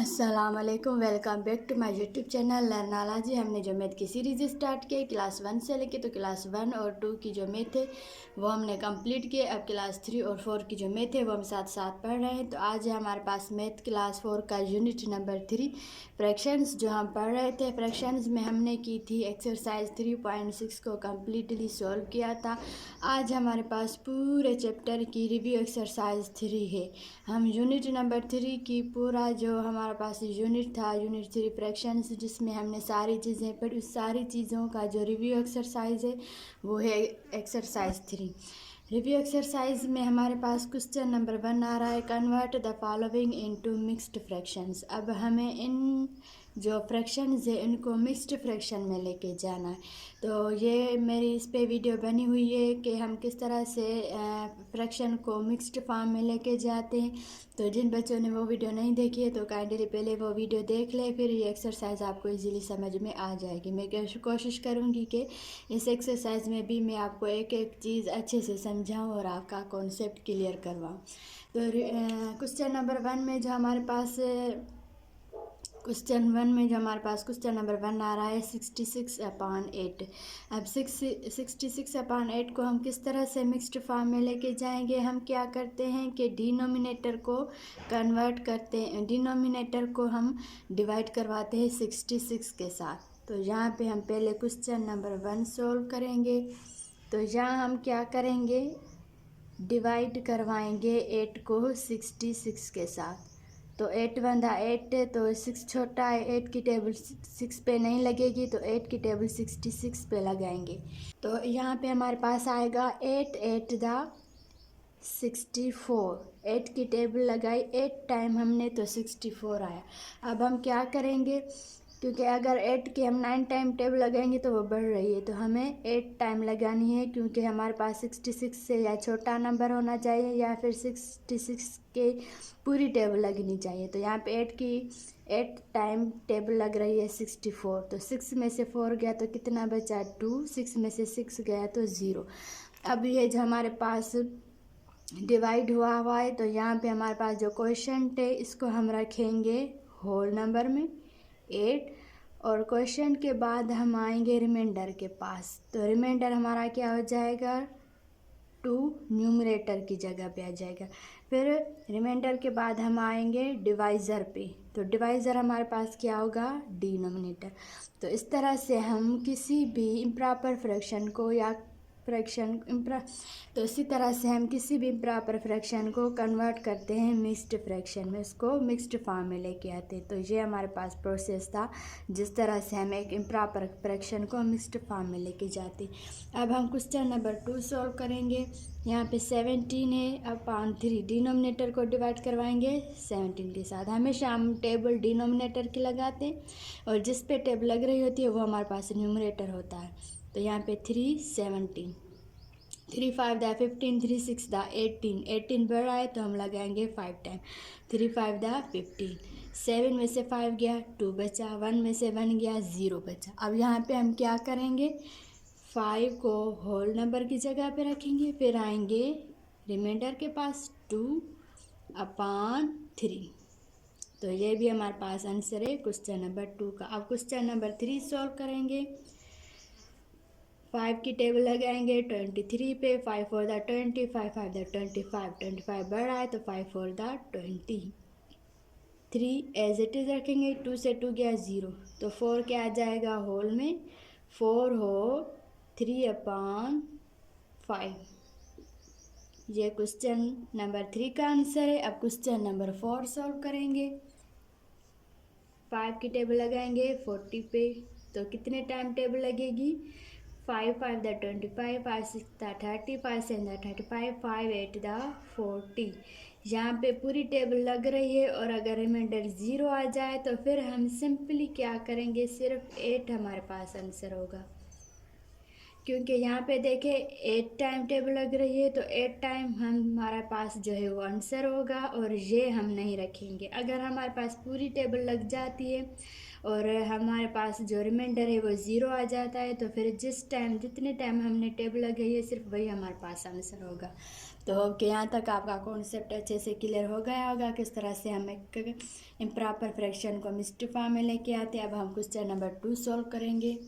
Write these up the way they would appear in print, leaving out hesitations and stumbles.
अस्सलाम वालेकुम, welcome back to my YouTube channel लर्नाला जी। हमने जो मैथ की सीरीज़ स्टार्ट की क्लास 1 से लेके, तो क्लास 1 और 2 की जो मैथ है वो हमने कंप्लीट किए। अब क्लास 3 और 4 की जो मैथ है वो हम साथ साथ पढ़ रहे हैं। तो आज है हमारे पास मैथ क्लास 4 का यूनिट नंबर 3 फ्रैक्शंस जो हम पढ़ रहे थे। फ्रैक्शंस में हमने की थी एक्सरसाइज 3.6 को कम्प्लीटली सॉल्व किया था। आज हमारे पास पूरे चैप्टर की रिव्यू एक्सरसाइज 3 है। हम यूनिट नंबर 3 की पूरा जो हमारे पास यूनिट था, यूनिट 3 फ्रैक्शंस, जिसमें हमने सारी चीज़ें पढ़ी, उस सारी चीज़ों का जो रिव्यू एक्सरसाइज है वो है एक्सरसाइज 3। रिव्यू एक्सरसाइज में हमारे पास क्वेश्चन नंबर 1 आ रहा है, convert the following into mixed fractions. अब हमें इन जो फ्रैक्शंस है इनको मिक्स्ड फ्रैक्शन में लेके जाना है। तो ये मेरी इस पे वीडियो बनी हुई है कि हम किस तरह से फ्रैक्शन को मिक्स्ड फॉर्म में लेके जाते हैं। तो जिन बच्चों ने वो वीडियो नहीं देखी है तो काइंडली पहले वो वीडियो देख ले, फिर ये एक्सरसाइज आपको इजीली समझ में आ जाएगी। मैं कोशिश करूँगी कि इस एक्सरसाइज में भी मैं आपको एक एक चीज़ अच्छे से समझाऊँ और आपका कॉन्सेप्ट क्लियर करवाऊँ। तो क्वेश्चन नंबर 1 में जो हमारे पास क्वेश्चन नंबर 1 आ रहा है 66/8। अब 66/8 को हम किस तरह से मिक्स्ड फॉर्म में लेके जाएंगे। हम क्या करते हैं कि डिनोमिनेटर को कन्वर्ट करते हैं, डिनोमिनेटर को हम डिवाइड करवाते हैं 66 के साथ। तो यहाँ पे हम पहले क्वेश्चन नंबर 1 सॉल्व करेंगे। तो यहाँ हम क्या करेंगे, डिवाइड करवाएंगे 8 को 66 के साथ। तो 8 × 8 है, तो 6 छोटा है, 8 की टेबल 6 पे नहीं लगेगी, तो 8 की टेबल 66 पे लगाएंगे। तो यहाँ पे हमारे पास आएगा 8 8 × 64। 8 की टेबल लगाई 8 टाइम हमने, तो 64 आया। अब हम क्या करेंगे, क्योंकि अगर 8 की हम 9 टाइम टेबल लगाएंगे तो वो बढ़ रही है, तो हमें 8 टाइम लगानी है, क्योंकि हमारे पास 66 से या छोटा नंबर होना चाहिए या फिर 66 के पूरी टेबल लगनी चाहिए। तो यहाँ पे 8 टाइम टेबल लग रही है 64। तो 6 में से 4 गया तो कितना बचा, 2। 6 में से 6 गया तो 0। अब ये जो हमारे पास डिवाइड हुआ है, तो यहाँ पे हमारे पास जो क्वोशंट है इसको हम रखेंगे होल नंबर में 8, और क्वेश्चन के बाद हम आएंगे रिमाइंडर के पास। तो रिमाइंडर हमारा क्या हो जाएगा, 2 न्यूमरेटर की जगह पे आ जाएगा। फिर रिमाइंडर के बाद हम आएंगे डिवाइज़र पे। तो डिवाइज़र हमारे पास क्या होगा, डिनोमिनेटर। तो इस तरह से हम किसी भी इम्प्रॉपर फ्रैक्शन को या तो इसी तरह से हम किसी भी इम्प्रॉपर फ्रैक्शन को कन्वर्ट करते हैं मिक्स्ड फ्रैक्शन में, उसको मिक्स्ड फॉर्म में लेके आते हैं। तो ये हमारे पास प्रोसेस था जिस तरह से हम एक इम्प्रॉपर फ्रैक्शन को मिक्स्ड फॉर्म में लेके जाते। अब हम क्वेश्चन नंबर 2 सॉल्व करेंगे। यहाँ पे 17 है अपॉन 3, डिनोमिनेटर को डिवाइड करवाएंगे 17 के साथ। हमेशा हम टेबल डिनोमिनेटर की लगाते हैं और जिस पे टेबल लग रही होती है वो हमारे पास न्यूमरेटर होता है। तो यहाँ पे 3 17, 3 5 दा 15, 3 6 दा 18, 18 बढ़ रहा है तो हम लगाएंगे 5 टाइम। 3 5 दा 15, 7 में से 5 गया 2 बचा, 1 में से 1 गया 0 बचा। अब यहाँ पे हम क्या करेंगे, 5 को होल नंबर की जगह पे रखेंगे, फिर आएंगे रिमाइंडर के पास 2/3। तो ये भी हमारे पास आंसर है क्वेश्चन नंबर 2 का। अब क्वेश्चन नंबर 3 सॉल्व करेंगे। 5 की टेबल लगाएंगे 23 पे, 5 4 दा 20, 5 5 दा 25, 25 बढ़ रहा है तो 5 4 दा 20। 3 एज इट इज़ रखेंगे, 2 से 2 गया 0, तो 4 क्या आ जाएगा होल में, 4 हो 3/5। ये क्वेश्चन नंबर 3 का आंसर है। अब क्वेश्चन नंबर 4 सॉल्व करेंगे। 5 की टेबल लगाएंगे 40 पे, तो कितने टाइम टेबल लगेगी, 5 5 दा 25, 5 6 दा 30, 5 7 दा 35, 5 8 दा 40। यहाँ पे पूरी टेबल लग रही है और अगर रिमाइंडर 0 आ जाए तो फिर हम सिंपली क्या करेंगे, सिर्फ 8 हमारे पास आंसर होगा, क्योंकि यहाँ पे देखें 8 टाइम टेबल लग रही है तो 8 टाइम हमारे पास जो है वो आंसर होगा, और ये हम नहीं रखेंगे। अगर हमारे पास पूरी टेबल लग जाती है और हमारे पास जो रिमाइंडर है वो 0 आ जाता है। तो फिर जितने टाइम हमने टेबल लगाई है सिर्फ वही हमारे पास आंसर होगा। तो होप कि यहाँ तक आपका कॉन्सेप्ट अच्छे से क्लियर हो गया होगा किस तरह से हम एक इम्प्रॉपर फ्रैक्शन को मिक्स्ड फॉर्म में लेके आते हैं। अब हम क्वेश्चन नंबर 2 सॉल्व करेंगे।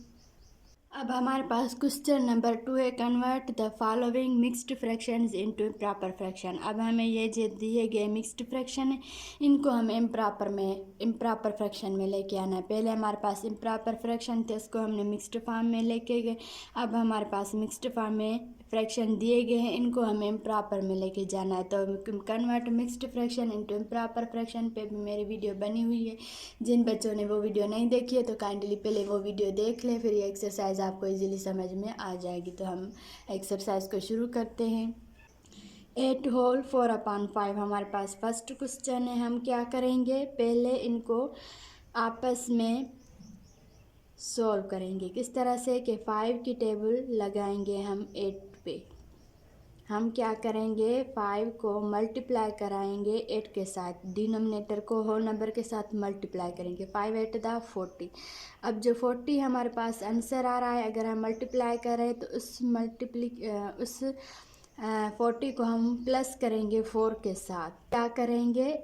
अब हमारे पास क्वेश्चन नंबर 2 है, convert the following mixed fractions into improper fraction. अब हमें ये जो दिए गए मिक्स्ड फ्रैक्शन है इनको हम इम्प्रॉपर फ्रैक्शन में लेके आना है। पहले हमारे पास इम्प्रॉपर फ्रैक्शन थे, उसको हमने मिक्स्ड फॉर्म में लेके गए। अब हमारे पास मिक्स्ड फॉर्म में फ्रैक्शन दिए गए हैं, इनको हमें इम्प्रॉपर में लेके जाना है। तो convert mixed fraction into improper fraction पे भी मेरी वीडियो बनी हुई है। जिन बच्चों ने वो वीडियो नहीं देखी है तो काइंडली पहले वो वीडियो देख लें, फिर ये एक्सरसाइज आपको इजीली समझ में आ जाएगी। तो हम एक्सरसाइज को शुरू करते हैं। 8 होल 4/5 हमारे पास फर्स्ट क्वेश्चन है। हम क्या करेंगे, पहले इनको आपस में सॉल्व करेंगे। किस तरह से कि 5 की टेबल लगाएंगे हम 8 पे। हम क्या करेंगे, 5 को मल्टीप्लाई कराएंगे 8 के साथ, डिनोमिनेटर को होल नंबर के साथ मल्टीप्लाई करेंगे। 5 8 दा 40। अब जो 40 हमारे पास आंसर आ रहा है, अगर हम मल्टीप्लाई करें तो उस 40 को हम प्लस करेंगे 4 के साथ। क्या करेंगे,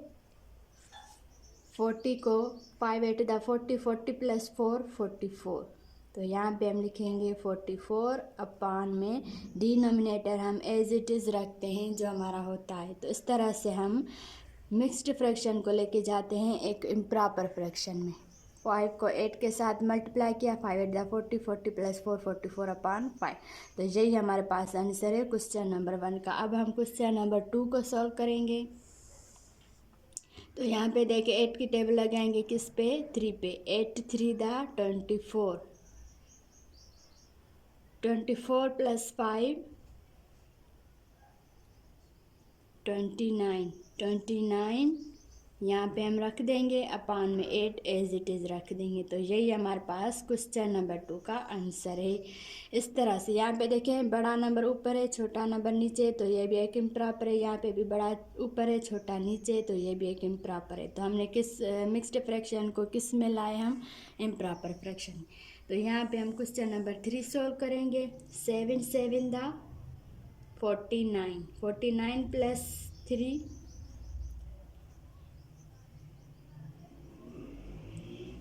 40 को 5 8 दा 40, 40 + 4 44। तो यहाँ पे हम लिखेंगे 44 अपान में डिनोमिनेटर हम एज इट इज़ रखते हैं जो हमारा होता है। तो इस तरह से हम मिक्स्ड फ्रैक्शन को लेके जाते हैं एक इम्प्रॉपर फ्रैक्शन में। 5 को 8 के साथ मल्टीप्लाई किया, 5 8 दा 40, 40 + 4 44/5। तो यही हमारे पास आंसर है क्वेश्चन नंबर 1 का। अब हम क्वेश्चन नंबर 2 को सॉल्व करेंगे। तो यहाँ पे देखिए 8 की टेबल लगाएंगे किस पे, 3 पे। 8 3 दा 24, 24 + 5 29, 29 यहाँ पे हम रख देंगे, अपान में 8 एज इट इज़ रख देंगे। तो यही हमारे पास क्वेश्चन नंबर 2 का आंसर है। इस तरह से यहाँ पे देखें बड़ा नंबर ऊपर है, छोटा नंबर नीचे, तो ये भी एक इम्प्रॉपर है। यहाँ पे भी बड़ा ऊपर है, छोटा नीचे, तो ये भी एक इम्प्रॉपर है। तो हमने किस मिक्स्ड फ्रैक्शन को किस में लाए, हम इम्प्रॉपर फ्रैक्शन। तो यहाँ पे हम क्वेश्चन नंबर 3 सॉल्व करेंगे। 7 7 दा 49, 49 + 3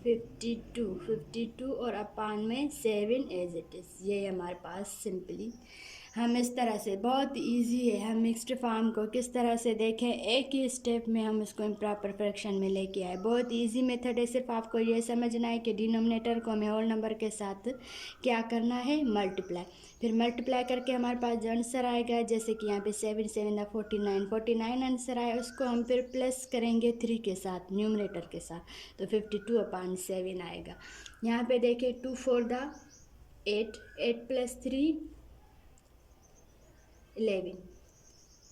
52, 52 और अपान में 7 एज इट इज़। ये हमारे पास सिंपली हम इस तरह से, बहुत इजी है, हम मिक्स्ड फॉर्म को किस तरह से देखें, एक ही स्टेप में हम इसको इम्प्रॉपर फ्रैक्शन में लेके आए। बहुत इजी मेथड है, सिर्फ आपको ये समझना है कि डिनोमिनेटर को हमें होल नंबर के साथ क्या करना है, मल्टीप्लाई। फिर मल्टीप्लाई करके हमारे पास जो आंसर आएगा, जैसे कि यहाँ पे 7 7 दा 49, 49 आंसर आया, उसको हम फिर प्लस करेंगे 3 के साथ, न्यूमरेटर के साथ, तो 52/7 आएगा। यहाँ पे देखिए 2 4 दा 8, 8 + 3 11,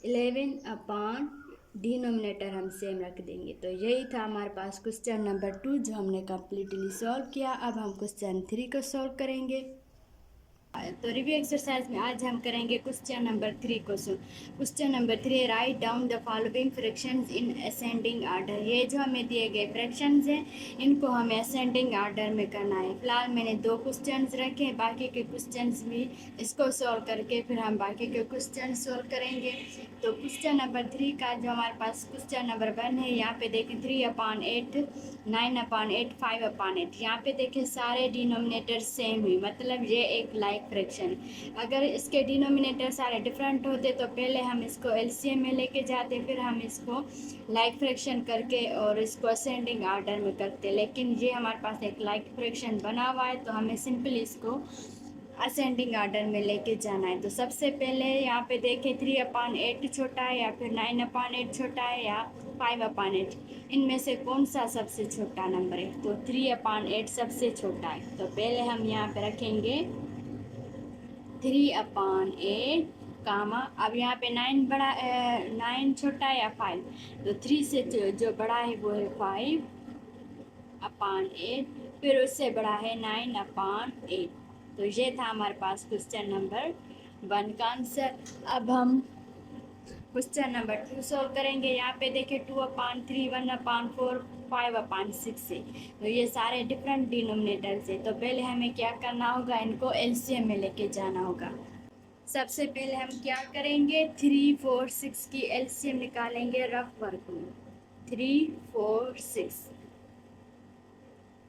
11/, डिनोमिनेटर हम सेम रख देंगे। तो यही था हमारे पास क्वेश्चन नंबर 2 जो हमने कम्प्लीटली सॉल्व किया। अब हम क्वेश्चन 3 को सॉल्व करेंगे। तो रिव्यू एक्सरसाइज में आज हम करेंगे क्वेश्चन नंबर 3 को। Question number 3, write down the following fractions in ascending order. ये जो हमें दिए गए फ्रैक्शंस हैं इनको हमें असेंडिंग आर्डर में करना है। फिलहाल मैंने 2 क्वेश्चंस रखे हैं, बाकी के क्वेश्चंस भी इसको सॉल्व करके फिर हम बाकी के क्वेश्चन सॉल्व करेंगे। तो क्वेश्चन नंबर 3 का जो हमारे पास क्वेश्चन नंबर 1 है, यहाँ पे देखें 3/8, 9/8, 5/8। यहाँ पे देखें सारे डिनोमिनेटर सेम ही, मतलब ये एक लाइक फ्रैक्शन। अगर इसके डिनोमिनेटर सारे डिफरेंट होते तो पहले हम इसको एलसीएम में लेके जाते, फिर हम इसको लाइक फ्रैक्शन करके और इसको असेंडिंग आर्डर में करते। लेकिन ये हमारे पास एक लाइक फ्रैक्शन बना हुआ है, तो हमें सिंपली इसको असेंडिंग आर्डर में लेके जाना है। तो सबसे पहले यहाँ पे देखें 3/8 छोटा है या फिर 9/8 छोटा है या 5/8, इनमें से कौन सा सबसे छोटा नंबर है? तो 3/8 सबसे छोटा है। तो पहले हम यहाँ पे रखेंगे 3/8 कामा। अब यहाँ पे 9 छोटा है या 5, तो 3 से जो बड़ा है वो है 5/8, फिर उससे बड़ा है 9/8। तो ये था हमारे पास क्वेश्चन नंबर 1 का आंसर। अब हम क्वेश्चन नंबर 2 सॉल्व करेंगे। यहाँ पे देखिए 2/3, 1/4, 5/6 से। तो ये सारे डिफरेंट डिनोमिनेटर्स है। तो पहले हमें क्या करना होगा, इनको एलसीएम में लेके जाना होगा। सबसे पहले हम क्या करेंगे, 3, 4, 6 की एलसीएम निकालेंगे रफ वर्क में। 3, 4, 6,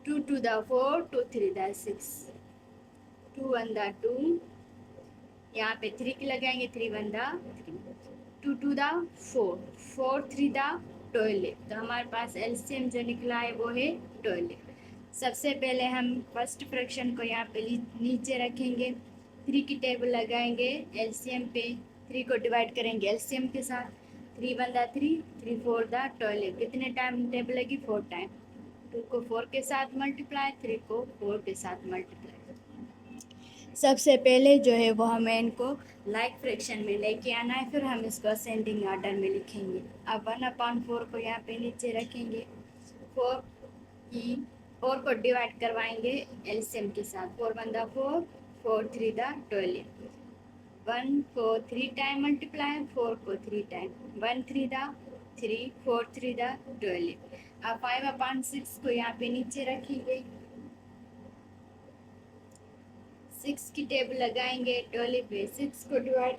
2 to the 4, 2 3 the 6, 2 1 the 2, यहाँ पे 3 की लगाएंगे, 3 1 the 3, 2 2 the 4, 4 3 the 12। तो हमारे पास एलसीएम जो निकला है वो है 12। सबसे पहले हम फर्स्ट फ्रैक्शन को यहाँ पे नीचे रखेंगे, 3 की टेबल लगाएंगे एलसीएम पे, 3 को डिवाइड करेंगे एलसीएम के साथ, 3 1 the 3, 3 4 the 12। कितने टाइम टेबल लगी, 4 टाइम। 2 को 4 के साथ मल्टीप्लाई, 3 को 4 के साथ मल्टीप्लाई। सबसे पहले जो है वो हमें इनको लाइक फ्रैक्शन में लेके आना है, फिर हम इसको असेंडिंग ऑर्डर में लिखेंगे। अब 1/4 को यहाँ पे नीचे रखेंगे, 4 को डिवाइड करवाएंगे एलसीएम के साथ, 4 1 the 4, 4 3 the 12। 1 को 3 टाइम मल्टीप्लाई, 4 को 3 टाइम, 1 3 the 3, 4 3 the 12। अब 5/6 को यहाँ पे नीचे रखेंगे, 6 की टेबल लगाएंगे 12 पे, 6 को डिवाइड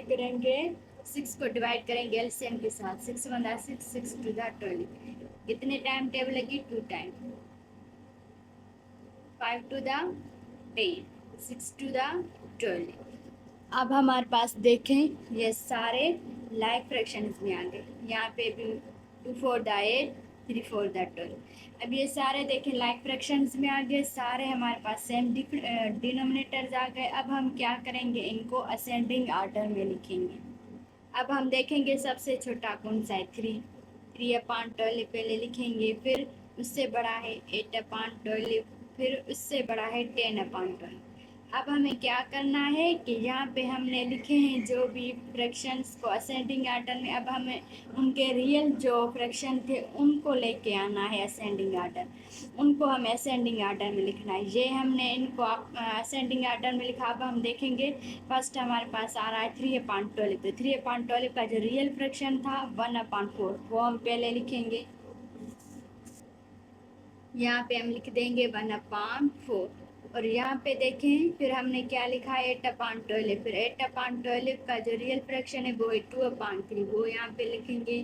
करेंगे एलसीएम के साथ, 6 1 the 6, 6 2 the 12। कितने टाइम टेबल लगी, 2 टाइम, 5 2 the 10, 6 2 the 12। अब हमारे पास देखें ये सारे लाइक फ्रैक्शंस में आ गए, यहाँ पे भी 2 4 the 8, 3 4 the 12। अब ये सारे देखें लाइक फ्रैक्शंस में आ गए, सारे हमारे पास सेम डिनोमिनेटर्स आ गए। अब हम क्या करेंगे, इनको असेंडिंग ऑर्डर में लिखेंगे। अब हम देखेंगे सबसे छोटा कौन सा है, 3/12 पहले लिखेंगे, फिर उससे बड़ा है 8/12, फिर उससे बड़ा है 10/12। अब हमें क्या करना है कि यहाँ पे हमने लिखे हैं जो भी फ्रैक्शंस को असेंडिंग ऑर्डर में, अब हमें उनके रियल जो फ्रैक्शन थे उनको लेके आना है असेंडिंग ऑर्डर, उनको हमें असेंडिंग ऑर्डर में लिखना है। ये हमने इनको असेंडिंग ऑर्डर में लिखा। अब हम देखेंगे फर्स्ट हमारे पास आ रहा है 3/12। तो 3/12 का जो रियल फ्रैक्शन था 1/4, वो हम पहले लिखेंगे, यहाँ पे हम लिख देंगे 1/4। और यहाँ पे देखें फिर हमने क्या लिखा है, 8/12। फिर 8/12 का जो रियल फ्रैक्शन है वो है 2/3, वो यहाँ पे लिखेंगे।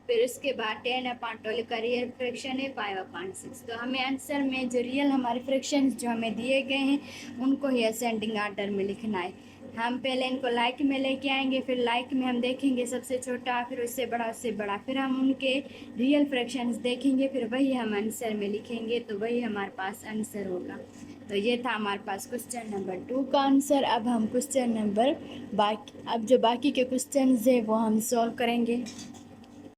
फिर उसके बाद 10/12 का रियल फ्रैक्शन है 5/6। तो हमें आंसर में जो रियल हमारे फ्रैक्शंस जो हमें दिए गए हैं उनको ही असेंडिंग ऑर्डर में लिखना है। हम पहले इनको लाइक में लेके आएंगे, फिर लाइक में हम देखेंगे सबसे छोटा, फिर उससे बड़ा, फिर हम उनके रियल फ्रैक्शंस देखेंगे, फिर वही हम आंसर में लिखेंगे, तो वही हमारे पास आंसर होगा। तो ये था हमारे पास क्वेश्चन नंबर 2 का आंसर। अब हम क्वेश्चन नंबर अब जो बाकी के क्वेश्चन है वो हम सॉल्व करेंगे।